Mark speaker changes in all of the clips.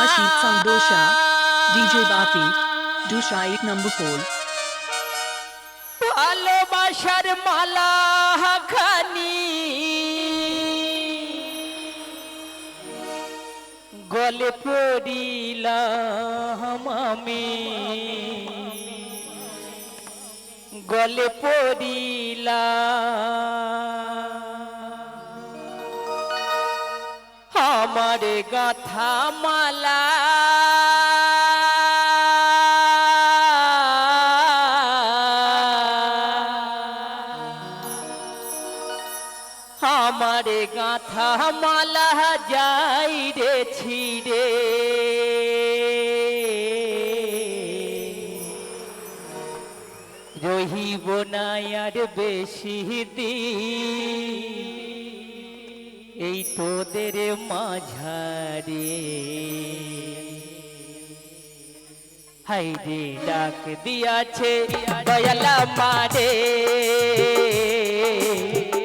Speaker 1: Rashid Sandosha, DJ Bapi, Dusha 8 number 4.
Speaker 2: ভালোবাসার মালা খানি গলে পড়িলাম আমি, গলে পড়িলাম আমার গাথা মালা আমারে গাথা মালা যাই রে ছিড়ে রহিব না আর বেশি দিন এই তোদের মাঝারে। হাইরে ডাক দিয়াছে দয়ালা মারে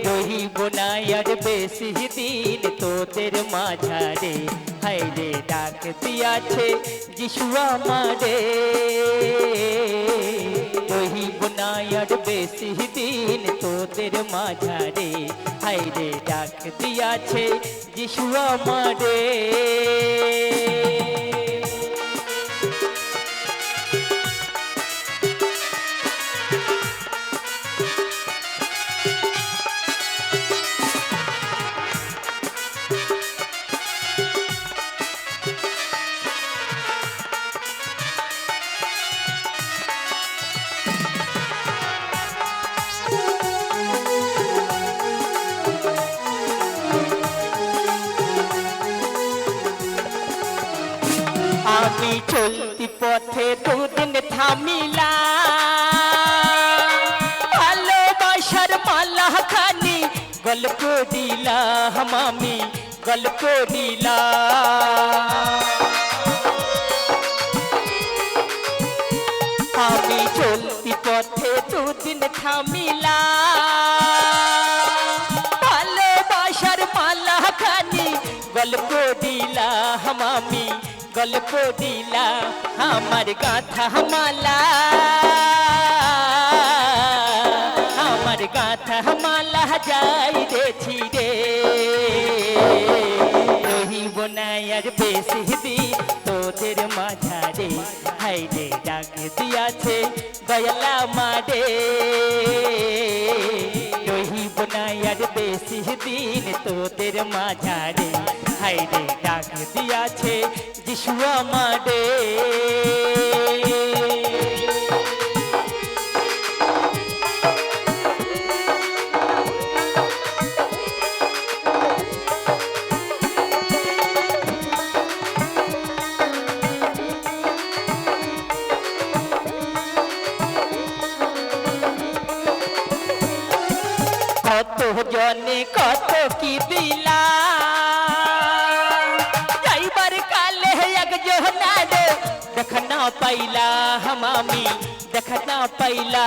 Speaker 2: রহিব না আর বেশি দিন তোদের মাঝারে। হাইরে ডাক দিয়াছে যিশু আমারে রহিব না আর বেশি দিন তোদের মাঝারে। হাইরে ডাক দিয়াছে যিশু আমারে। আমি চলতি পথে দুদিন থামিলা ভালোবাসার মালা খানি গল্প দিলাম আমি, গল্প দিলাম। আমি চলতি পথে দুদিন থামিলা ভালোবাসার মালা খানি গল্প দিলাম আমি, গল্প দিলা আমার গাথা মালা, আমার গাথা মালা যাই রে ছিড়ে রহিব না আর বেশি দিন তোদের মাঝারে। হাইরে ডাক দিয়াছে দয়ালা মারে রহিব না আর বেশি দিন তোদের মাঝারে। হাইরে ডাক দিয়াছে যিশু আমারে। কত জনে কত কি দিলা যাইবার কালে একজনা রে দেখনা পাইলা আমি, দেখনা পাইলা।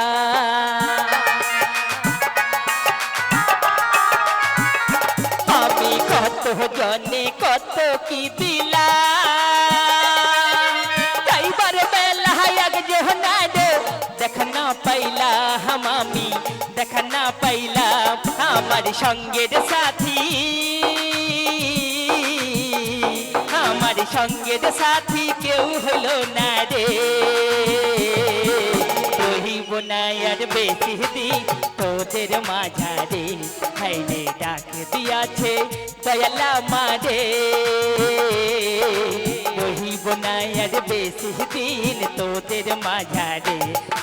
Speaker 2: আমি কত জনে কত কি দিলা যাইবার বেলা একজনা রে দেখনা পাইলা আমি, দেখনা পাইলা। আমার সঙ্গের সাথী, আমার সঙ্গের সাথী কেউ হলো না রে রহিব না আর বেশি দিন তোদের মাঝারে। হাইরে ডাক দিয়াছে দয়ালা মারে রহিব না আর বেশি দিন তোদের মাঝারে।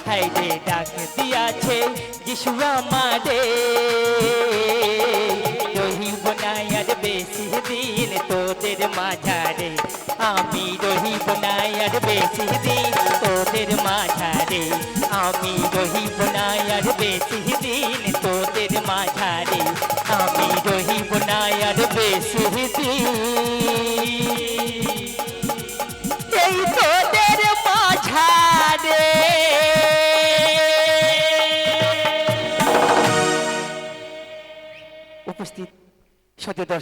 Speaker 2: হাইরে ডাক দিয়াছে যিশু আমারে রহিব না আর বেশি দিন তোদের মাঝারে। আমি রহিব না আর বেশি দিন তোদের মাঝারে। আমি রহিব না আর বেশি দিন তোদের মাঝারে। আমি রহিব না আর বেশি দিন এই তোদের মাঝারে। উপস্থিত সদস্য